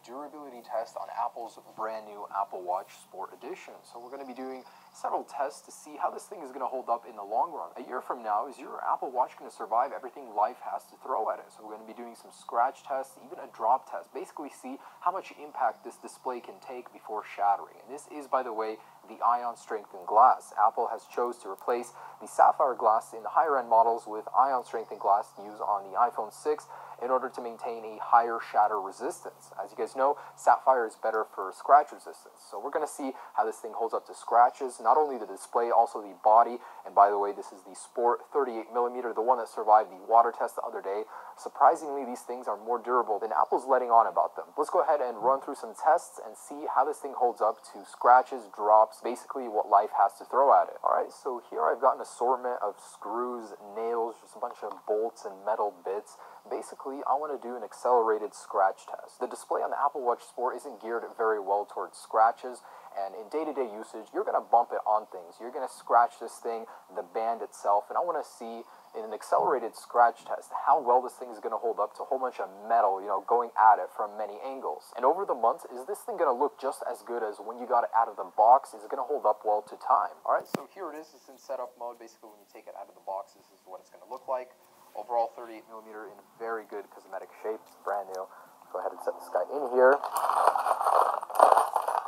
durability test on Apple's brand new Apple Watch Sport Edition. So we're going to be doing several tests to see how this thing is going to hold up in the long run. A year from now, is your Apple Watch going to survive everything life has to throw at it? So we're going to be doing some scratch tests, even a drop test, basically see how much impact this display can take before shattering. And this is, by the way, the ion strengthened glass. Apple has chose to replace the sapphire glass in the higher end models with ion strengthened glass used on the iPhone 6 in order to maintain a higher shatter resistance. As you guys know, sapphire is better for scratch resistance. So we're going to see how this thing holds up to scratches, not only the display, also the body. And by the way, this is the Sport 38mm, the one that survived the water test the other day. Surprisingly, these things are more durable than Apple's letting on about them. Let's go ahead and run through some tests and see how this thing holds up to scratches, drops, basically what life has to throw at it. Alright, so here I've got an assortment of screws, nails, just a bunch of bolts and metal bits. Basically, I want to do an accelerated scratch test. The display on the Apple Watch Sport isn't geared very well towards scratches, and in day-to-day usage, you're going to bump it on things. You're going to scratch this thing, the band itself, and I want to see in an accelerated scratch test how well this thing is going to hold up to a whole bunch of metal, going at it from many angles. And over the months, is this thing going to look just as good as when you got it out of the box? Is it going to hold up well to time? Alright, so here it is. It's in setup mode. Basically, when you take it out of the box, this is what it's going to look like. Overall 38mm in very good cosmetic shape. It's brand new. Go ahead and set this guy in here. A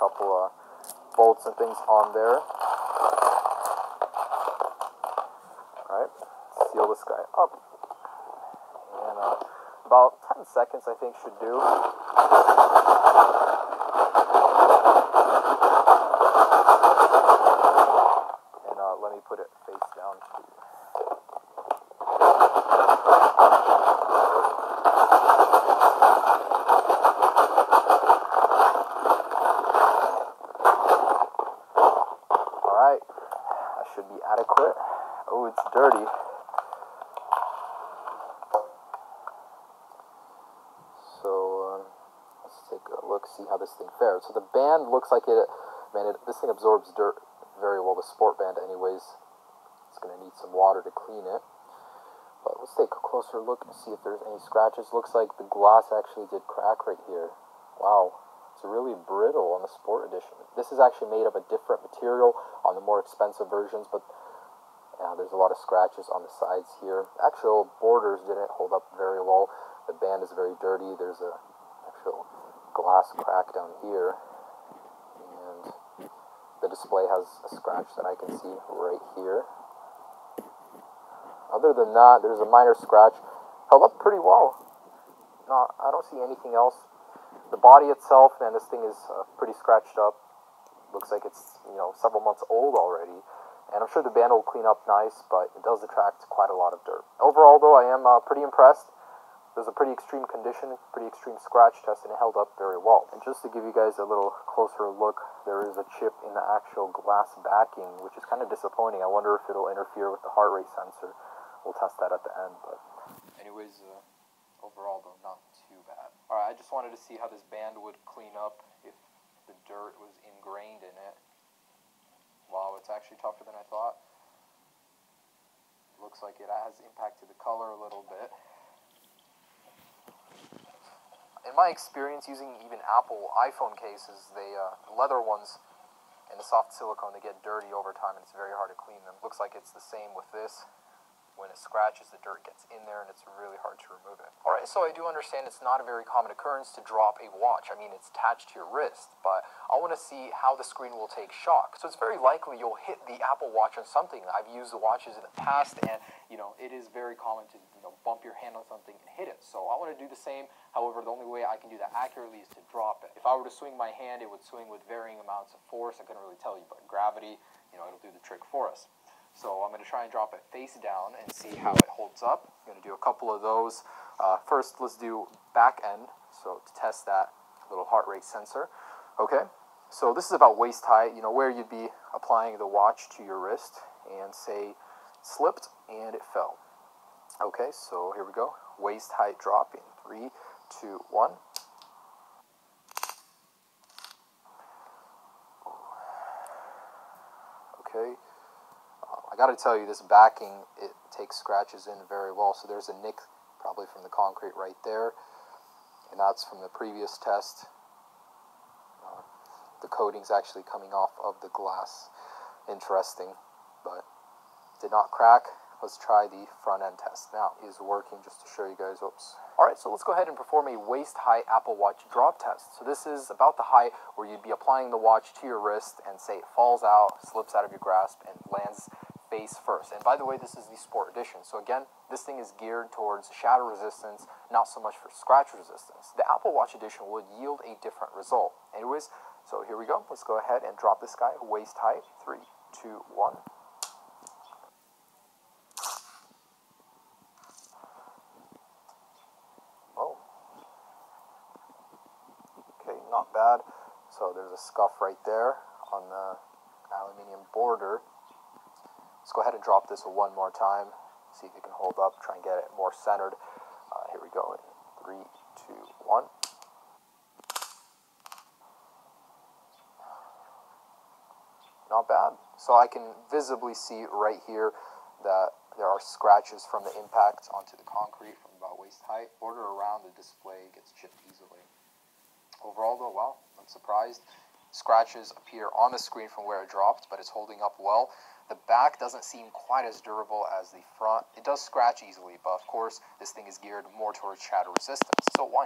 couple bolts and things on there. Alright, seal this guy up. And about 10 seconds I think should do. And let me put it face down too. Alright, that should be adequate. Oh, it's dirty. So, let's take a look, see how this thing fares. So the band looks like this thing absorbs dirt very well, the sport band anyways. It's going to need some water to clean it. But let's take a closer look and see if there's any scratches. Looks like the glass actually did crack right here. Wow. It's really brittle on the Sport Edition. This is actually made of a different material on the more expensive versions, but yeah, there's a lot of scratches on the sides here. Actual borders didn't hold up very well. The band is very dirty. There's a actual glass crack down here, and the display has a scratch that I can see right here. Other than that, there's a minor scratch. Held up pretty well. I don't see anything else. The body itself, man, this thing is pretty scratched up. Looks like it's, several months old already. And I'm sure the band will clean up nice, but it does attract quite a lot of dirt. Overall, though, I am pretty impressed. There's a pretty extreme condition, pretty extreme scratch test, and it held up very well. And just to give you guys a little closer look, there is a chip in the actual glass backing, which is kind of disappointing. I wonder if it'll interfere with the heart rate sensor. We'll test that at the end, but anyways, overall, though, not too bad. Alright, I just wanted to see how this band would clean up if the dirt was ingrained in it. Wow, it's actually tougher than I thought. Looks like it has impacted the color a little bit. In my experience using even Apple iPhone cases, the leather ones and the soft silicone, they get dirty over time and it's very hard to clean them. Looks like it's the same with this. When it scratches, the dirt gets in there and it's really hard to remove it. Alright, so I do understand it's not a very common occurrence to drop a watch. I mean, it's attached to your wrist, but I want to see how the screen will take shock. So it's very likely you'll hit the Apple Watch on something. I've used the watches in the past and, it is very common to, bump your hand on something and hit it. So I want to do the same. However, the only way I can do that accurately is to drop it. If I were to swing my hand, it would swing with varying amounts of force. I couldn't really tell you, but gravity, it'll do the trick for us. So I'm going to try and drop it face down and see how it holds up. I'm going to do a couple of those. First, let's do back end, so to test that little heart rate sensor. Okay, so this is about waist height, where you'd be applying the watch to your wrist, and say slipped and it fell. Okay, so here we go. Waist height drop in 3, 2, 1. Okay. I got to tell you, this backing, it takes scratches in very well. So there's a nick probably from the concrete right there, and that's from the previous test. The coating's actually coming off of the glass. Interesting, but did not crack. Let's try the front end test now. It is working, just to show you guys. Oops. Alright, so let's go ahead and perform a waist-high Apple Watch drop test. So this is about the height where you'd be applying the watch to your wrist and say it falls out, slips out of your grasp, and lands face first. And by the way, this is the Sport Edition. So again, this thing is geared towards shatter resistance, not so much for scratch resistance. The Apple Watch Edition would yield a different result. Anyways, so here we go. Let's go ahead and drop this guy waist height. 3, 2, 1. Oh. Okay, not bad. So there's a scuff right there on the aluminium border. Let's go ahead and drop this one more time. See if it can hold up. Try and get it more centered. Here we go. 3, 2, 1. Not bad. So I can visibly see right here that there are scratches from the impact onto the concrete from about waist height. Border around the display gets chipped easily. Overall though, wow, I'm surprised. Scratches appear on the screen from where it dropped, but it's holding up well. The back doesn't seem quite as durable as the front. It does scratch easily, but of course, this thing is geared more towards shatter resistance. So why